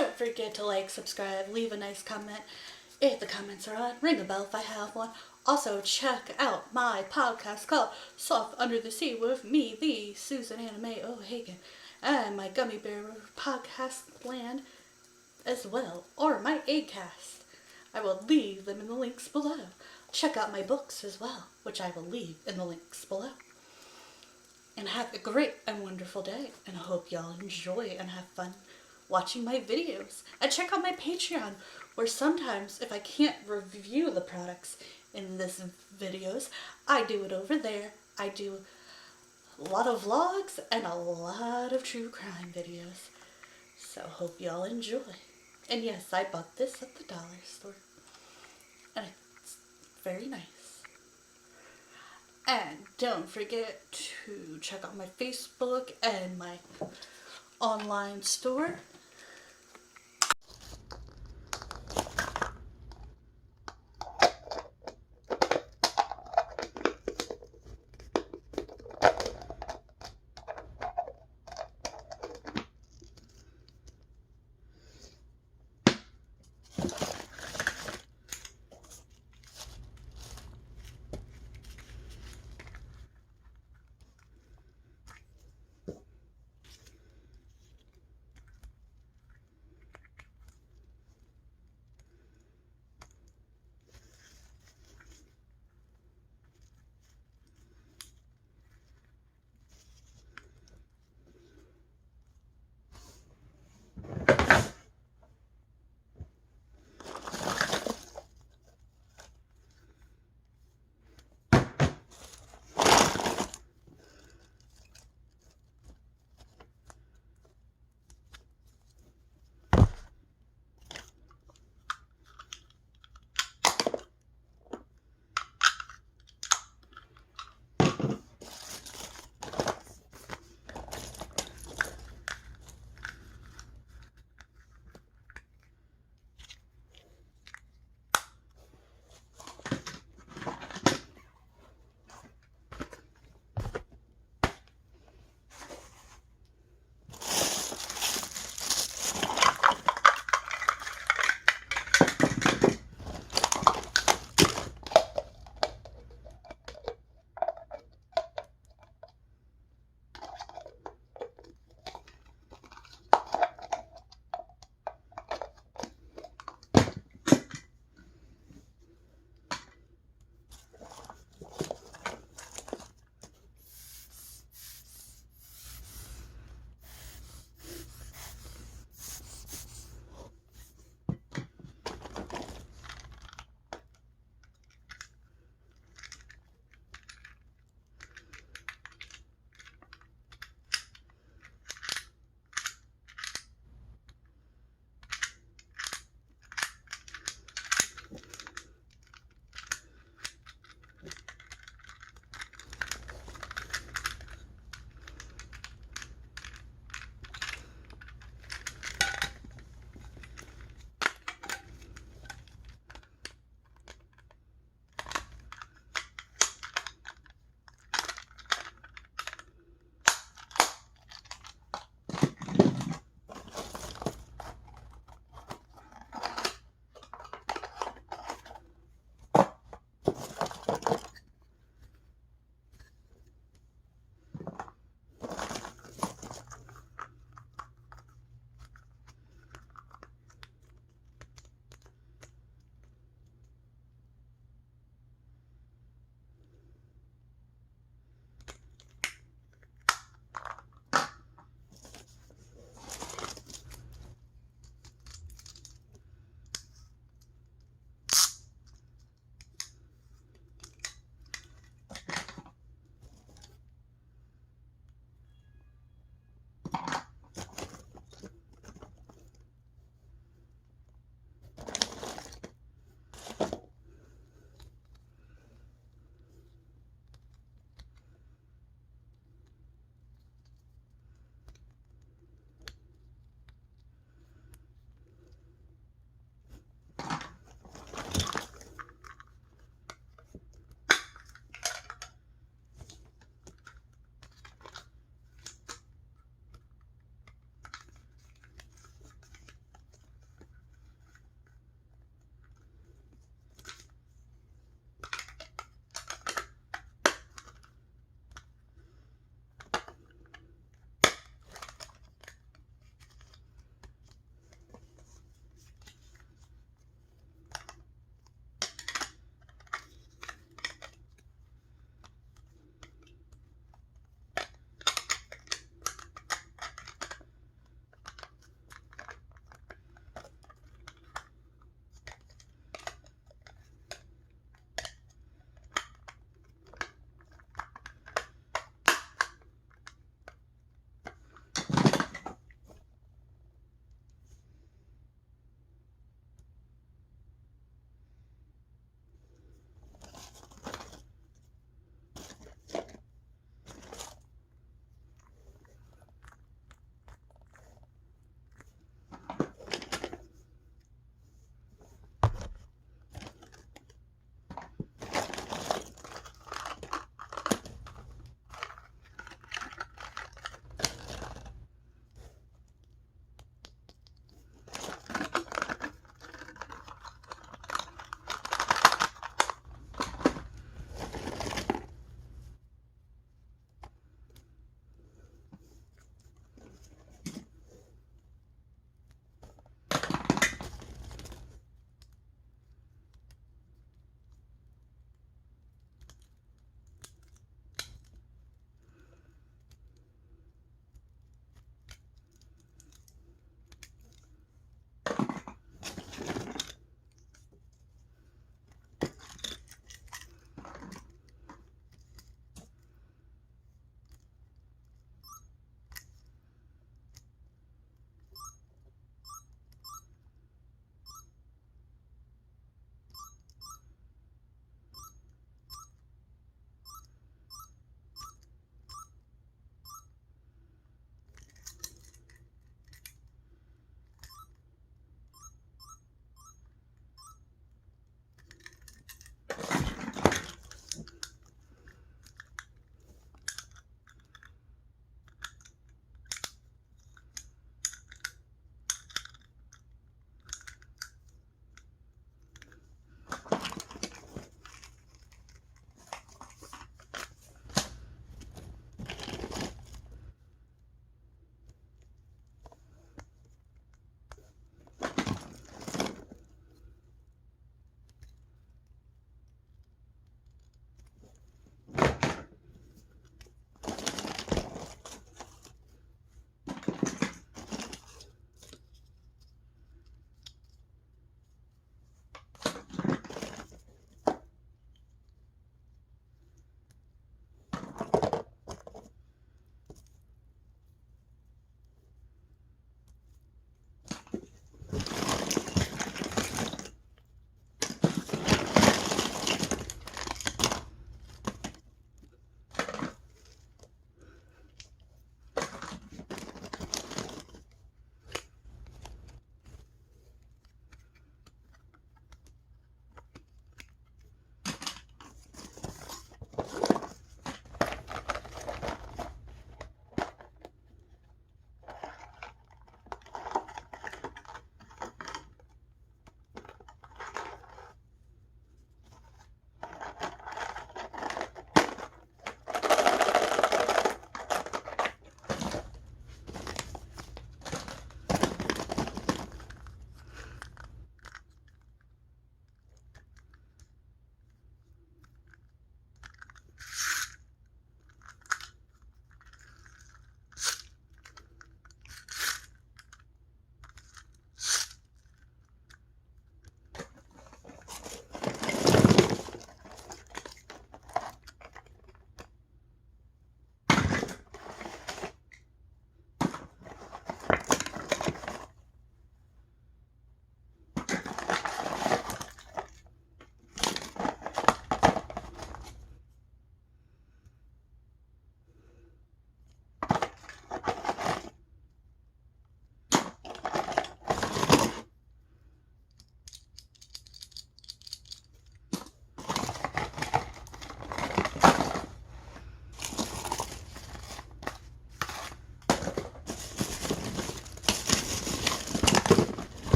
don't forget to like, subscribe, leave a nice comment if the comments are on, ring a bell if I have one. Also, check out my podcast called Soft Under the Sea with me, the Susan Anna Mae O'Hagan, and my Gummy Bear podcast land as well, or my Acast. I will leave them in the links below. Check out my books as well, which I will leave in the links below. And have a great and wonderful day, and I hope y'all enjoy and have fun watching my videos. And check out my Patreon, where sometimes if I can't review the products in this videos, I do it over there. I do a lot of vlogs and a lot of true crime videos. So hope y'all enjoy. And yes, I bought this at the dollar store. And it's very nice. And don't forget to check out my Facebook and my online store.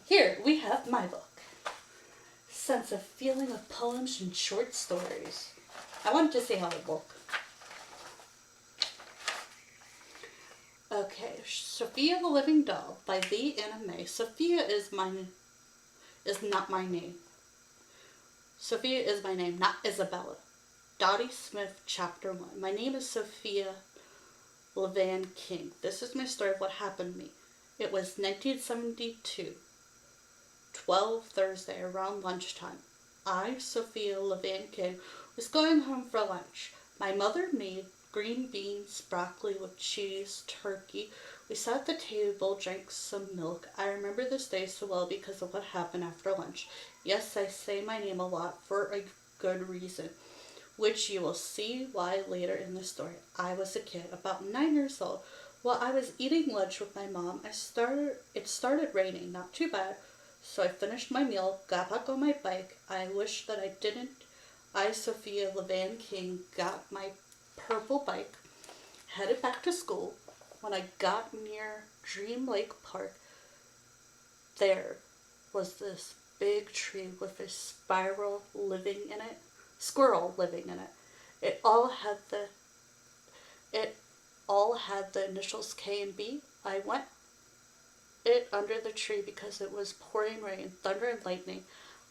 Here we have my book. Sense of Feeling of Poems and Short Stories. I wanted to see how it looked. Okay, Sophia the Living Doll by the Anna May. Sophia is not my name. Sophia is my name, not Isabella. Dottie Smith, Chapter 1. My name is Sophia Levan King. This is my story of what happened to me. It was 1972, 12 Thursday, around lunchtime. I, Sophia Levan King, was going home for lunch. My mother made green beans, broccoli with cheese, turkey. We sat at the table, drank some milk. I remember this day so well because of what happened after lunch. Yes, I say my name a lot for a good reason, which you will see why later in the story. I was a kid, about 9 years old. While I was eating lunch with my mom, it started raining, not too bad. So I finished my meal, got back on my bike. I wish that I didn't. I, Sophia Levan King, got my purple bike, headed back to school. When I got near Dream Lake Park, there was this big tree with a squirrel living in it. It all had the it all had the initials K and B. I went it under the tree because it was pouring rain, thunder and lightning.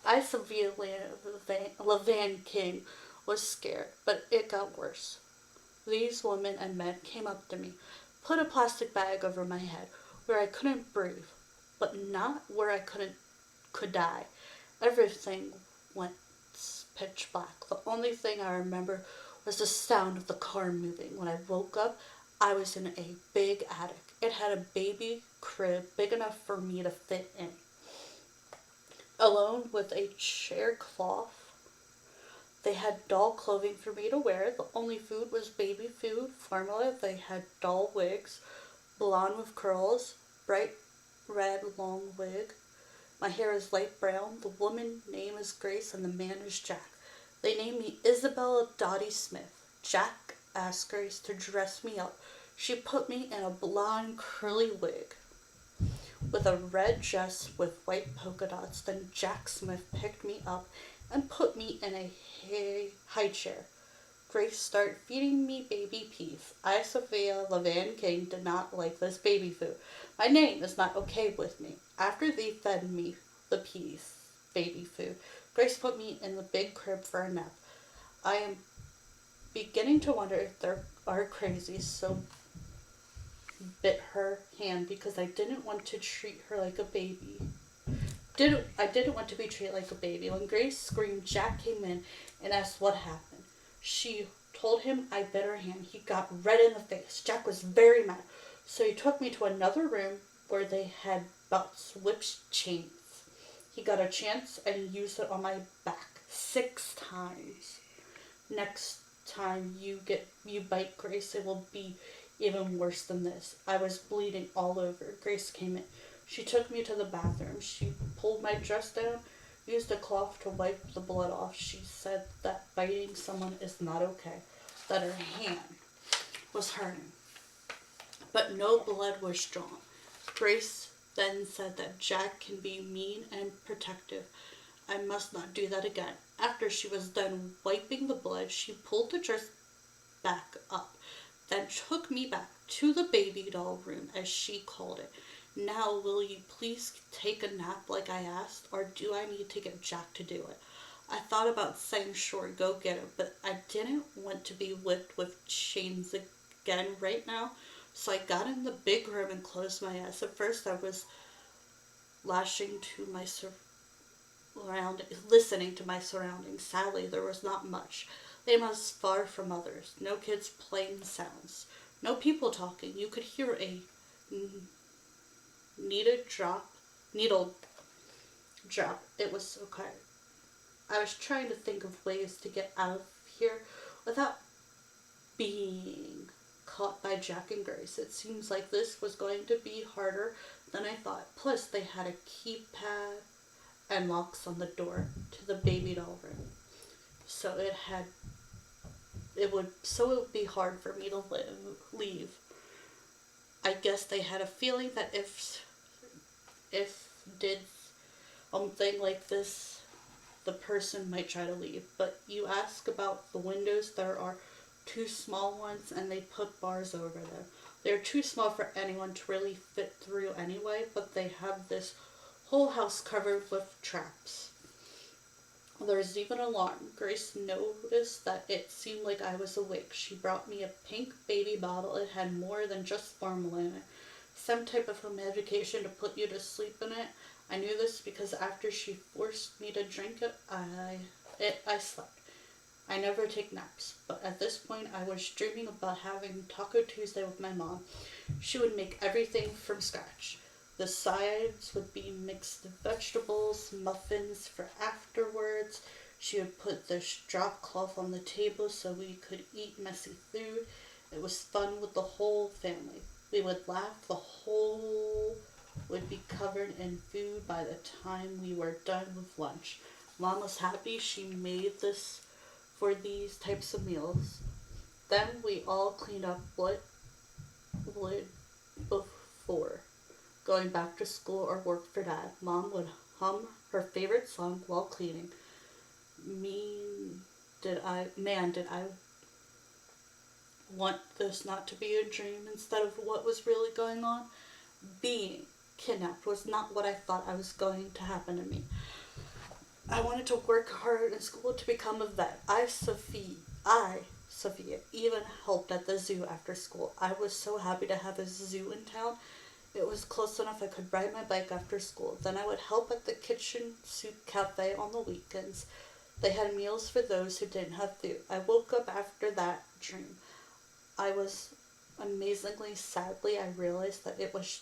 I, Sophia Levan King, was scared, but it got worse. These women and men came up to me, put a plastic bag over my head where I couldn't breathe, but not where I could die. Everything went pitch black. The only thing I remember was the sound of the car moving. When I woke up, I was in a big attic. It had a baby crib big enough for me to fit in, alone with a chair cloth. They had doll clothing for me to wear. The only food was baby food, formula. They had doll wigs, blonde with curls, bright red long wig. My hair is light brown. The woman's name is Grace and the man is Jack. They named me Isabella Dottie Smith. Jack asked Grace to dress me up. She put me in a blonde curly wig with a red dress with white polka dots. Then Jack Smith picked me up and put me in a high chair. Grace started feeding me baby peas. I, Sophia Levan King, did not like this baby food. My name is not okay with me. After they fed me the peas, baby food, Grace put me in the big crib for a nap. I am beginning to wonder if they are crazy, so bit her hand because I didn't want to treat her like a baby. I didn't want to be treated like a baby. When Grace screamed, Jack came in and asked what happened. She told him I bit her hand. He got red in the face. Jack was very mad, so he took me to another room where they had belts, whips, chains. He got a chance and used it on my back 6 times. Next time you bite Grace, it will be even worse than this. I was bleeding all over. Grace came in. She took me to the bathroom. She pulled my dress down, used a cloth to wipe the blood off. She said that biting someone is not okay, that her hand was hurting, but no blood was drawn. Grace then said that Jack can be mean and protective. I must not do that again. After she was done wiping the blood, she pulled the dress back up, then took me back to the baby doll room, as she called it. Now, will you please take a nap like I asked, or do I need to get Jack to do it? I thought about saying, sure, go get him, but I didn't want to be whipped with chains again right now, so I got in the big room and closed my eyes. At first, I was lashing to my listening to my surroundings. Sadly, there was not much. They was far from others. No kids playing sounds. No people talking. You could hear a needle drop. It was okay. I was trying to think of ways to get out of here without being caught by Jack and Grace. It seems like this was going to be harder than I thought. Plus, they had a keypad and locks on the door to the baby doll room. So it would be hard for me to leave. I guess they had a feeling that if did something like this, the person might try to leave. But you ask about the windows, there are 2 small ones, and they put bars over them. They're too small for anyone to really fit through anyway, but they have this whole house covered with traps. There's even an alarm. Grace noticed that it seemed like I was awake. She brought me a pink baby bottle. It had more than just formula in it. Some type of medication to put you to sleep in it. I knew this because after she forced me to drink it, I slept. I never take naps, but at this point I was dreaming about having Taco Tuesday with my mom. She would make everything from scratch. The sides would be mixed vegetables, muffins for afterwards. She would put this drop cloth on the table so we could eat messy food. It was fun with the whole family. We would laugh. The whole would be covered in food by the time we were done with lunch. Mom was happy she made this for these types of meals. Then we all cleaned up what would before going back to school or work for Dad. Mom would hum her favorite song while cleaning. Did I want this not to be a dream instead of what was really going on? Being kidnapped was not what I thought I was going to happen to me. I wanted to work hard in school to become a vet. Sophia, even helped at the zoo after school. I was so happy to have a zoo in town. It was close enough I could ride my bike after school. Then I would help at the kitchen soup cafe on the weekends. They had meals for those who didn't have food. I woke up after that dream. I was sadly, I realized that it was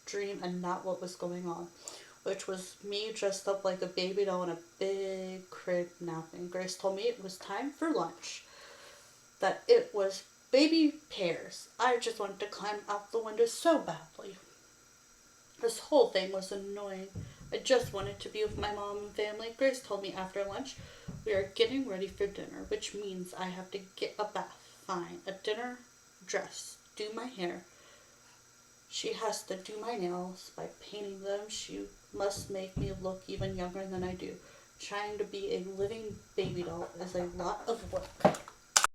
dream and not what was going on, which was me dressed up like a baby doll in a big crib napping. Grace told me it was time for lunch, that it was baby pears. I just wanted to climb out the window so badly. This whole thing was annoying. I just wanted to be with my mom and family. Grace told me after lunch we are getting ready for dinner, which means I have to get a bath. Fine, a dinner dress, do my hair. She has to do my nails by painting them. She must make me look even younger than I do. Trying to be a living baby doll is a lot of work.